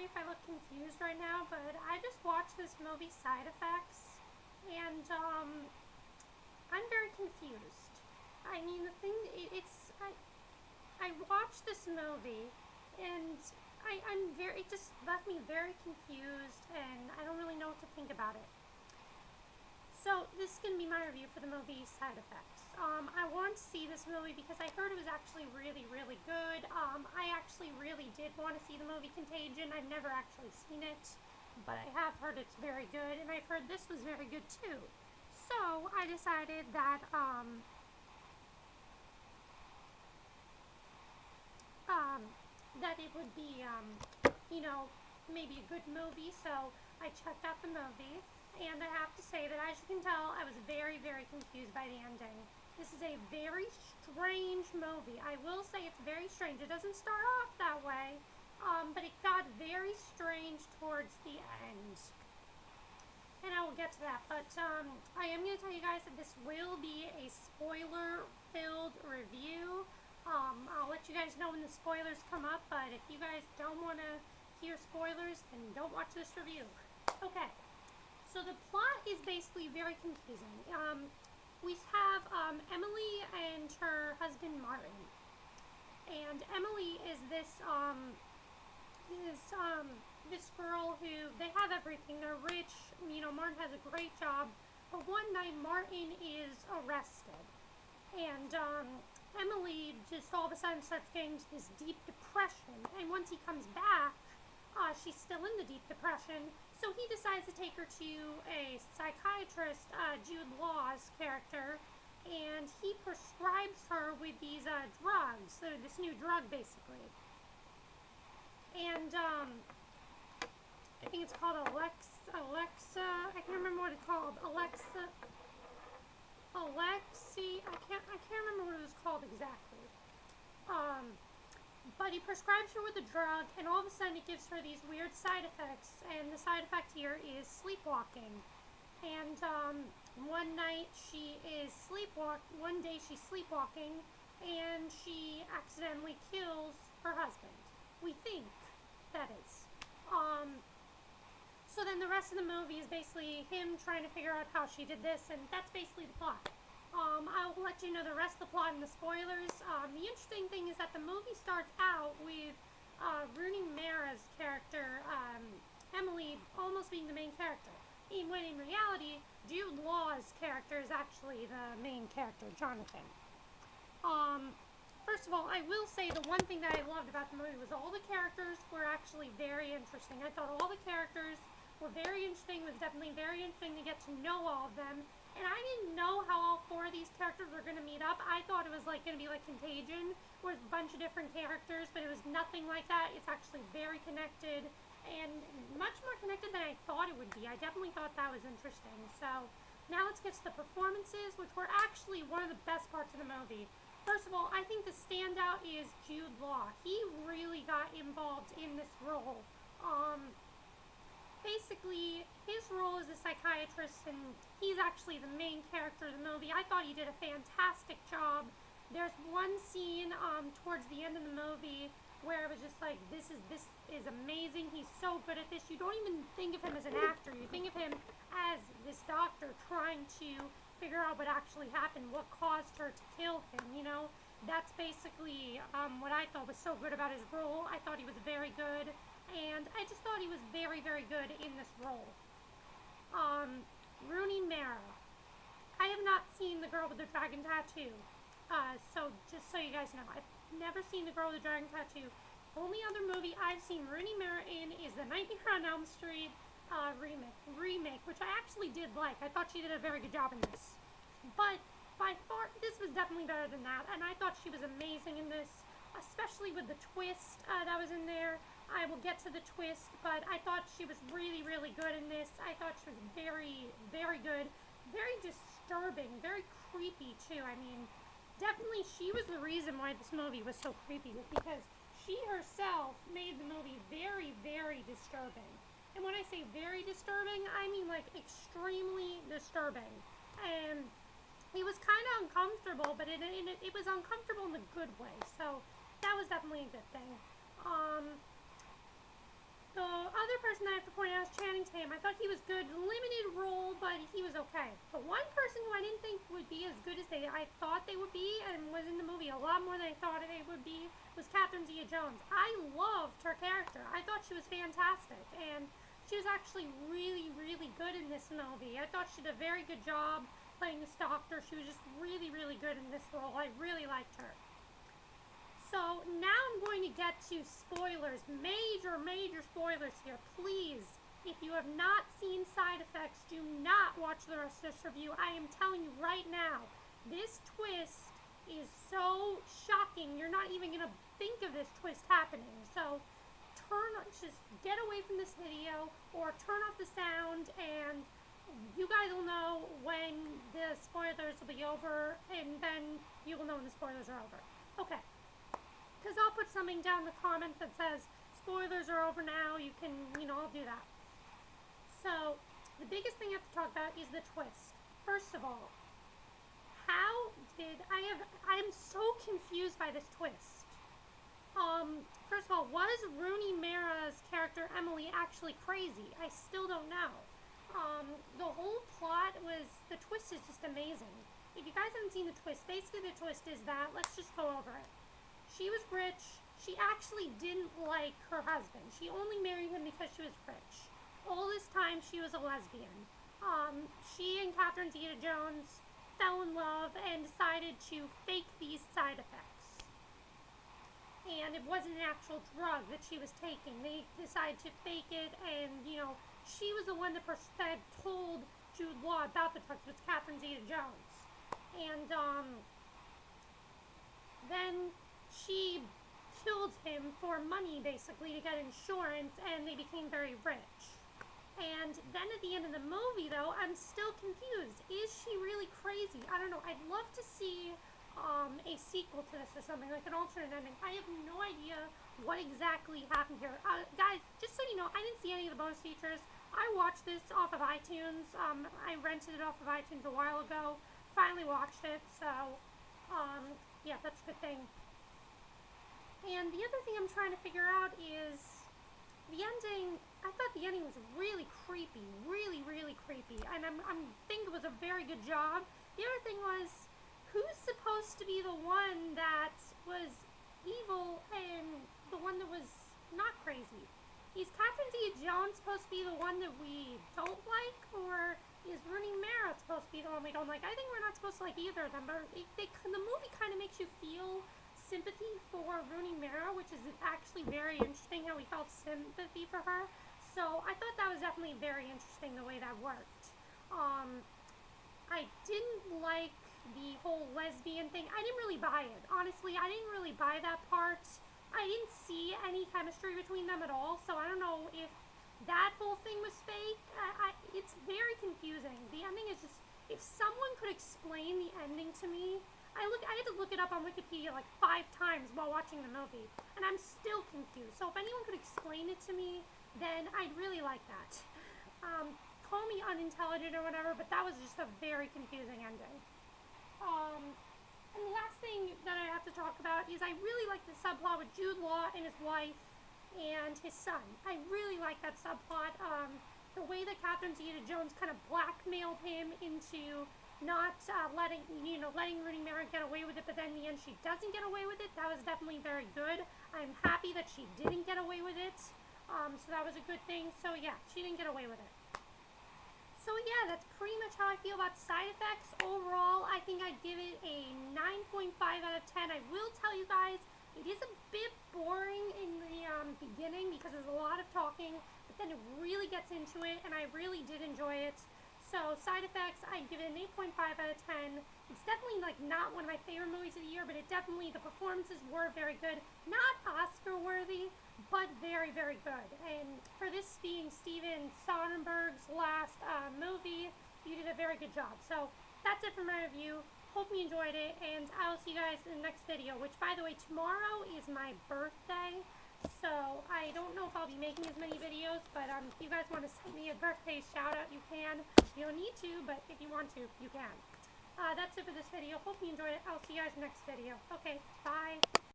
sorry if I look confused right now, but I just watched this movie, Side Effects, and I'm very confused. I mean, the thing, I watched this movie, and it just left me very confused, and I don't really know what to think about it. So this is going to be my review for the movie Side Effects. I wanted to see this movie because I heard it was actually really, really good. I actually really did want to see the movie Contagion. I've never actually seen it, but I have heard it's very good, and I've heard this was very good too. So I decided that that it would be maybe a good movie. So I checked out the movie, and I have to say that, as you can tell, I was very, very confused by the ending. This is a very strange movie. I will say it's very strange. It doesn't start off that way, but it got very strange towards the end. And I will get to that, but I am going to tell you guys that this will be a spoiler-filled review. I'll let you guys know when the spoilers come up, but if you guys don't want to hear spoilers, then don't watch this review. Okay, so the plot is basically very confusing. We have Emily and her husband Martin, and Emily is this this girl who, they have everything. They're rich. Martin has a great job, but one night Martin is arrested, and Emily just all of a sudden starts getting into this deep depression, and once he comes back, she's still in the deep depression, so he decides to take her to a psychiatrist, Jude Law's character, and he prescribes her with these drugs, so this new drug basically. And I think it's called Alexa, I can't remember what it's called, Alexi, I can't remember what it was called exactly. But he prescribes her with a drug, and all of a sudden it gives her these weird side effects, and the side effect here is sleepwalking. And one day she's sleepwalking, and she accidentally kills her husband. We think, that is. So then the rest of the movie is basically him trying to figure out how she did this, and that's basically the plot. I'll let you know the rest of the plot in the spoilers. The interesting thing is that the movie starts out with Rooney Mara's character, Emily, almost being the main character. When in reality, Jude Law's character is actually the main character, Jonathan. First of all, I will say the one thing that I loved about the movie was all the characters were actually very interesting. I thought all the characters were very interesting. It was definitely very interesting to get to know all of them. And I didn't know how all four of these characters were going to meet up. I thought it was going to be like Contagion, where it's a bunch of different characters, but it was nothing like that. It's actually very connected, and much more connected than I thought it would be. I definitely thought that was interesting. So now let's get to the performances, which were actually one of the best parts of the movie. First of all, I think the standout is Jude Law. He really got involved in this role. Basically, his role as a psychiatrist, and he's actually the main character of the movie. I thought he did a fantastic job. There's one scene towards the end of the movie where it was just like, this is amazing. He's so good at this. You don't even think of him as an actor. You think of him as this doctor trying to figure out what actually happened, what caused her to kill him, That's basically what I thought was so good about his role. I thought he was very good, and I just thought he was very, very good in this role. Rooney Mara. I have not seen The Girl with the Dragon Tattoo, so just so you guys know, I've never seen The Girl with the Dragon Tattoo. Only other movie I've seen Rooney Mara in is the Nightmare on Elm Street remake, which I actually did like. I thought she did a very good job in this. But by far, this was definitely better than that, and I thought she was amazing in this, especially with the twist that was in there. I will get to the twist, but I thought she was really, really good in this. I thought she was very, very good. Very disturbing, very creepy, too. I mean, definitely she was the reason why this movie was so creepy, was because she herself made the movie very, very disturbing. And when I say very disturbing, I mean like extremely disturbing. And it was kind of uncomfortable, but it was uncomfortable in a good way. So that was definitely a good thing. The other person I have to point out is Channing Tatum. I thought he was good. Limited role, but he was okay. The one person who I didn't think would be as good as I thought they would be, and was in the movie a lot more than I thought they would be, was Catherine Zeta-Jones. I loved her character. I thought she was fantastic, and she was actually really, really good in this movie. I thought she did a very good job playing this doctor. She was just really, really good in this role. I really liked her. So now I'm going to get to spoilers, major, major spoilers here. Please, if you have not seen Side Effects, do not watch the rest of this review. I am telling you right now, this twist is so shocking, you're not even going to think of this twist happening. So just get away from this video, or turn off the sound, and you guys will know when the spoilers will be over, and then you will know when the spoilers are over. Okay. Because I'll put something down in the comments that says, spoilers are over now, you can, I'll do that. So, the biggest thing I have to talk about is the twist. First of all, I'm so confused by this twist. First of all, was Rooney Mara's character, Emily, actually crazy? I still don't know. The whole plot the twist is just amazing. If you guys haven't seen the twist, basically the twist is that, let's just go over it. She was rich. She actually didn't like her husband. She only married him because she was rich. All this time, she was a lesbian. She and Catherine Zeta-Jones fell in love and decided to fake these side effects. And it wasn't an actual drug that she was taking. They decided to fake it, and, she was the one that told Jude Law about the drugs, with Catherine Zeta-Jones. And, then she killed him for money, basically, to get insurance, and they became very rich. And then at the end of the movie, though, I'm still confused. Is she really crazy? I don't know. I'd love to see a sequel to this or something, like an alternate ending. I have no idea what exactly happened here. Guys, just so you know, I didn't see any of the bonus features. I watched this off of iTunes. I rented it off of iTunes a while ago. Finally watched it, so, yeah, that's a good thing. And the other thing I'm trying to figure out is the ending. I thought the ending was really creepy, really, really creepy, and I think it was a very good job. The other thing was, who's supposed to be the one that was evil and the one that was not crazy? Is Catherine Zeta-Jones supposed to be the one that we don't like, or is Rooney Mara supposed to be the one we don't like? I think we're not supposed to like either of them, but the movie kind of makes you feel sympathy for Rooney Mara, which is actually very interesting how we felt sympathy for her. So I thought that was definitely very interesting the way that worked. I didn't like the whole lesbian thing. I didn't really buy it. Honestly, I didn't really buy that part. I didn't see any chemistry between them at all, so I don't know if that whole thing was fake. It's very confusing. The ending is just, if someone could explain the ending to me, I had to look it up on Wikipedia like 5 times while watching the movie, and I'm still confused. So if anyone could explain it to me, then I'd really like that. Call me unintelligent or whatever, but that was just a very confusing ending. And the last thing that I have to talk about is I really like the subplot with Jude Law and his wife and his son. I really like that subplot. The way that Catherine Zeta-Jones kind of blackmailed him into not letting Rooney Mara get away with it, but then in the end she doesn't get away with it. That was definitely very good. I'm happy that she didn't get away with it. So that was a good thing. So yeah, she didn't get away with it. So yeah, that's pretty much how I feel about Side Effects. Overall, I think I'd give it a 9.5 out of 10. I will tell you guys, it is a bit boring in the beginning because there's a lot of talking, but then it really gets into it, and I really did enjoy it. So Side Effects, I'd give it an 8.5 out of 10. It's definitely like not one of my favorite movies of the year, but the performances were very good. Not Oscar worthy, but very, very good. And for this being Steven Soderbergh's last movie, you did a very good job. So that's it for my review. Hope you enjoyed it, and I will see you guys in the next video, which, by the way, tomorrow is my birthday. So I don't know if I'll be making as many videos, but if you guys want to send me a birthday shout out, you can. You don't need to, but if you want to, you can. That's it for this video. Hope you enjoyed it. I'll see you guys next video. Okay, bye.